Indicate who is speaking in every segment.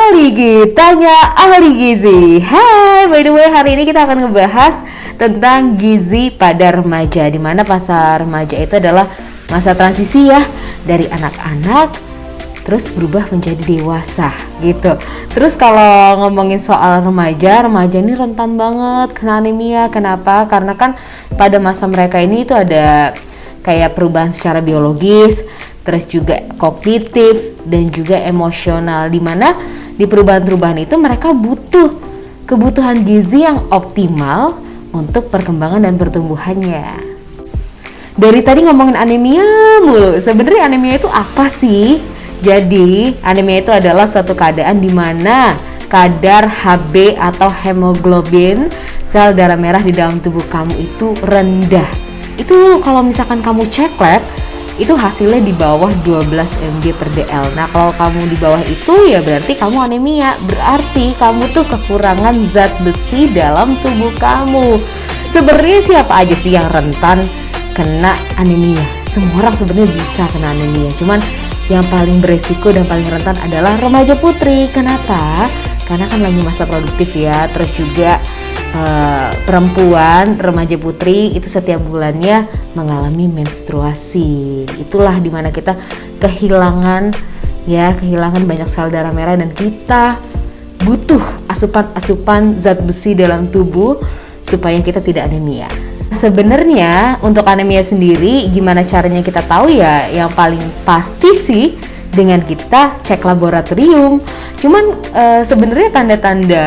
Speaker 1: Ali Tanya Ahli Gizi. Hai, by the way hari ini kita akan ngebahas tentang gizi pada remaja, di mana masa remaja itu adalah masa transisi ya, dari anak-anak terus berubah menjadi dewasa gitu. Terus kalau ngomongin soal remaja ini rentan banget kena anemia. Kenapa? Karena kan pada masa mereka ini itu ada kayak perubahan secara biologis, terus juga kognitif dan juga emosional, di mana di perubahan-perubahan itu mereka butuh kebutuhan gizi yang optimal untuk perkembangan dan pertumbuhannya. Dari tadi ngomongin anemia mulu, sebenarnya anemia itu apa sih? Jadi anemia itu adalah suatu keadaan di mana kadar Hb atau hemoglobin sel darah merah di dalam tubuh kamu itu rendah. Itu kalau misalkan kamu cek lab, itu hasilnya di bawah 12 mg per dl. Nah kalau kamu di bawah itu ya berarti kamu anemia, berarti kamu tuh kekurangan zat besi dalam tubuh kamu. Sebenarnya siapa aja sih yang rentan kena anemia? Semua orang sebenarnya bisa kena anemia, cuman yang paling beresiko dan paling rentan adalah remaja putri. Kenapa? Karena kan lagi masa produktif ya, terus juga perempuan remaja putri itu setiap bulannya mengalami menstruasi. Itulah dimana kita kehilangan banyak sel darah merah, dan kita butuh asupan zat besi dalam tubuh supaya kita tidak anemia. Sebenarnya untuk anemia sendiri gimana caranya kita tahu ya? Yang paling pasti sih dengan kita cek laboratorium. Cuman sebenarnya tanda-tanda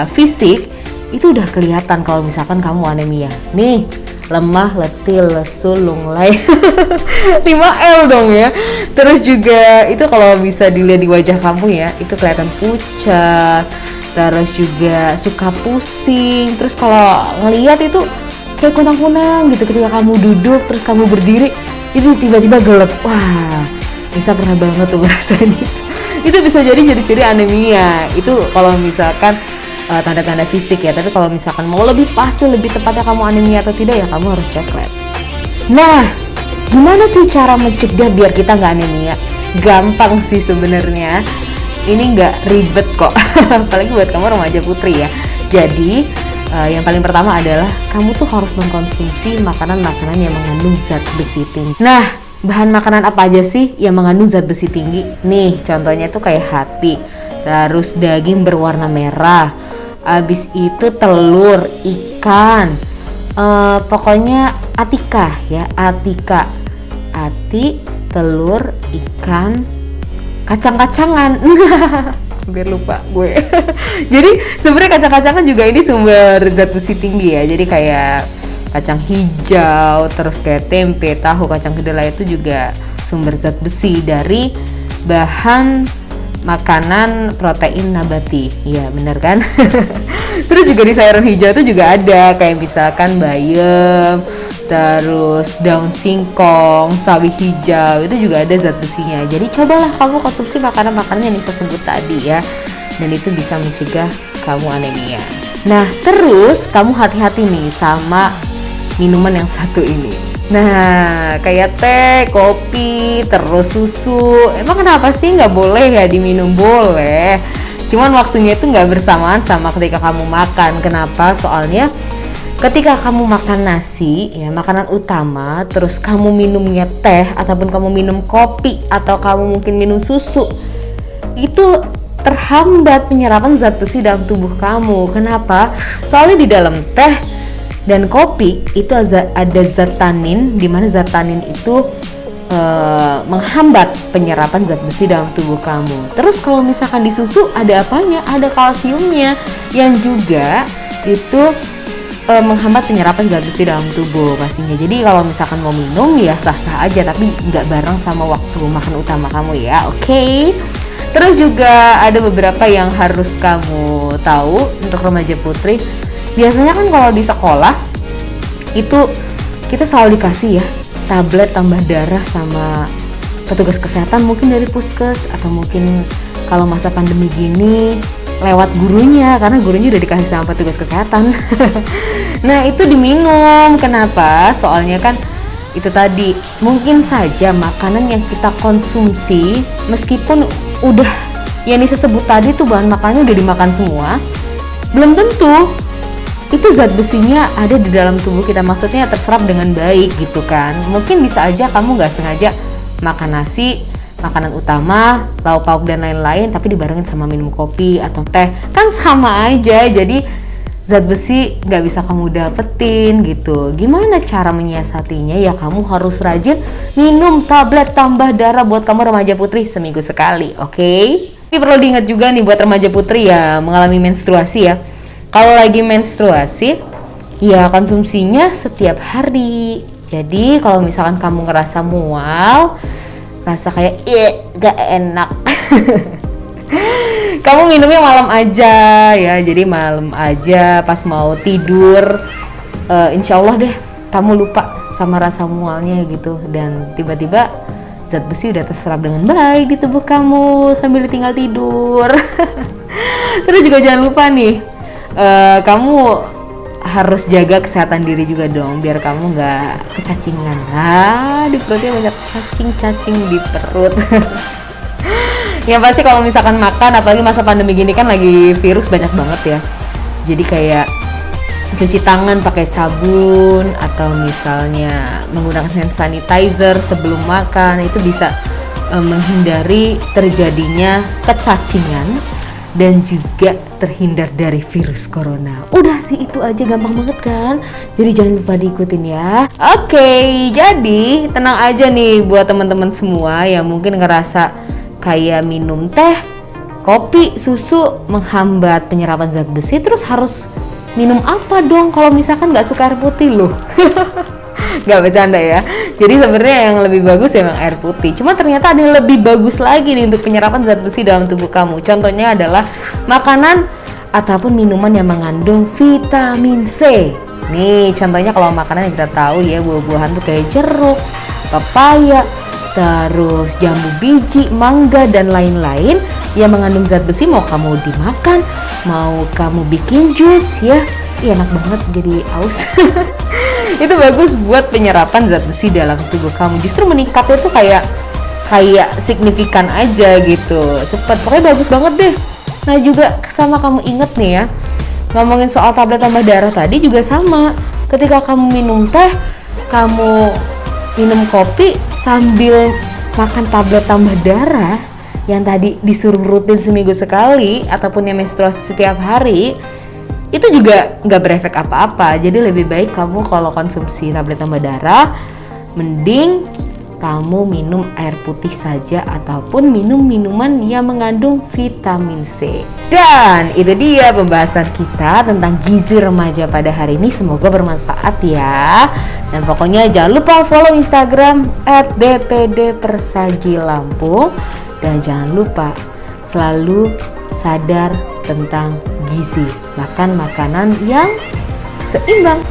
Speaker 1: fisik itu udah kelihatan kalau misalkan kamu anemia. Nih, lemah, letih, lesu, lunglai. 5L dong ya. Terus juga itu kalau bisa dilihat di wajah kamu ya, itu kelihatan pucat. Terus juga suka pusing. Terus kalau ngelihat itu kayak kunang-kunang gitu ketika kamu duduk, terus kamu berdiri, itu tiba-tiba gelap. Wah, Nisa pernah banget tuh ngerasain itu. Itu bisa jadi ciri-ciri anemia. Itu kalau misalkan tanda-tanda fisik ya. Tapi kalau misalkan mau lebih pasti, lebih tepatnya kamu anemia atau tidak, ya kamu harus cek lab. Nah, gimana sih cara mencegah biar kita nggak anemia? Gampang sih sebenarnya. Ini nggak ribet kok. Apalagi buat kamu remaja putri ya. Jadi yang paling pertama adalah kamu tuh harus mengkonsumsi makanan-makanan yang mengandung zat besi tinggi. Nah, bahan makanan apa aja sih yang mengandung zat besi tinggi? Nih, contohnya tuh kayak hati, terus daging berwarna merah, abis itu telur, ikan, pokoknya atika ya, ati, telur, ikan, kacang-kacangan. Hampir lupa gue. Jadi sebenarnya kacang-kacangan juga ini sumber zat besi tinggi ya. Jadi kayak kacang hijau, terus kayak tempe, tahu, kacang kedelai itu juga sumber zat besi dari bahan makanan protein nabati. Iya bener kan? Terus juga di sayuran hijau itu juga ada kayak misalkan bayam, terus daun singkong, sawi hijau, itu juga ada zat besinya. Jadi cobalah kamu konsumsi makanan-makanan yang Nisa sebut tadi ya, dan itu bisa mencegah kamu anemia. Nah terus kamu hati-hati nih sama minuman yang satu ini. Nah, kayak teh, kopi, terus susu. Emang kenapa sih nggak boleh ya diminum? Boleh. Cuman waktunya itu nggak bersamaan sama ketika kamu makan. Kenapa? Soalnya ketika kamu makan nasi, ya makanan utama, terus kamu minumnya teh, ataupun kamu minum kopi, atau kamu mungkin minum susu, itu terhambat penyerapan zat besi dalam tubuh kamu. Kenapa? Soalnya di dalam teh dan kopi itu ada zat tanin, di mana zat tanin itu menghambat penyerapan zat besi dalam tubuh kamu. Terus kalau misalkan di susu ada apanya? Ada kalsiumnya yang juga itu menghambat penyerapan zat besi dalam tubuh pastinya. Jadi kalau misalkan mau minum ya sah-sah aja, tapi nggak bareng sama waktu makan utama kamu ya, oke? Terus juga ada beberapa yang harus kamu tahu untuk remaja putri. Biasanya kan kalau di sekolah itu kita selalu dikasih ya tablet tambah darah sama petugas kesehatan, mungkin dari puskes, atau mungkin kalau masa pandemi gini lewat gurunya, karena gurunya udah dikasih sama petugas kesehatan. Nah itu diminum. Kenapa? Soalnya kan itu tadi, mungkin saja makanan yang kita konsumsi meskipun udah yang Nisa sebut tadi tuh bahan makanannya udah dimakan semua, belum tentu itu zat besinya ada di dalam tubuh kita, maksudnya terserap dengan baik gitu kan. Mungkin bisa aja kamu nggak sengaja makan nasi, makanan utama, lauk pauk dan lain-lain, tapi dibarengin sama minum kopi atau teh, kan sama aja. Jadi zat besi nggak bisa kamu dapetin gitu. Gimana cara menyiasatinya? Ya kamu harus rajin minum tablet tambah darah buat kamu remaja putri seminggu sekali, oke? Tapi perlu diingat juga nih buat remaja putri ya mengalami menstruasi ya. Kalau lagi menstruasi, ya konsumsinya setiap hari. Jadi kalau misalkan kamu ngerasa mual, rasa kayak gak enak, kamu minumnya malam aja ya. Jadi malam aja pas mau tidur, insya Allah deh kamu lupa sama rasa mualnya gitu. Dan tiba-tiba zat besi udah terserap dengan baik di tubuh kamu sambil tinggal tidur. Terus juga jangan lupa nih, kamu harus jaga kesehatan diri juga dong, biar kamu nggak kecacingan. Di perutnya banyak cacing di perut. Yang pasti kalau misalkan makan, apalagi masa pandemi gini kan lagi virus banyak banget ya. Jadi kayak cuci tangan pakai sabun atau misalnya menggunakan hand sanitizer sebelum makan, itu bisa menghindari terjadinya kecacingan dan juga terhindar dari virus corona. Udah sih itu aja, gampang banget kan? Jadi jangan lupa diikutin ya. Oke, jadi tenang aja nih buat teman-teman semua yang mungkin ngerasa kayak minum teh, kopi, susu menghambat penyerapan zat besi. Terus harus minum apa dong kalau misalkan nggak suka air putih loh? Nggak bercanda ya. Jadi sebenarnya yang lebih bagus emang air putih. Cuma ternyata ada yang lebih bagus lagi nih untuk penyerapan zat besi dalam tubuh kamu. Contohnya adalah makanan ataupun minuman yang mengandung vitamin C. Nih contohnya kalau makanan yang kita tahu ya, buah-buahan tuh kayak jeruk, pepaya, terus jambu biji, mangga dan lain-lain yang mengandung zat besi. Mau kamu dimakan, mau kamu bikin jus ya, enak banget jadi aus. Itu bagus buat penyerapan zat besi dalam tubuh kamu. Justru meningkatnya tuh kayak signifikan aja gitu, cepet. Pokoknya bagus banget deh. Nah juga sama kamu inget nih ya, ngomongin soal tablet tambah darah tadi juga sama. Ketika kamu minum teh, kamu minum kopi sambil makan tablet tambah darah yang tadi disuruh rutin seminggu sekali ataupun yang menstruasi setiap hari, itu juga nggak berefek apa-apa. Jadi lebih baik kamu kalau konsumsi tablet tambah darah, mending kamu minum air putih saja ataupun minum minuman yang mengandung vitamin C. Dan itu dia pembahasan kita tentang gizi remaja pada hari ini. Semoga bermanfaat ya. Dan pokoknya jangan lupa follow Instagram @dpdpersagilampung. Dan jangan lupa selalu sadar tentang gizi. Makan makanan yang seimbang.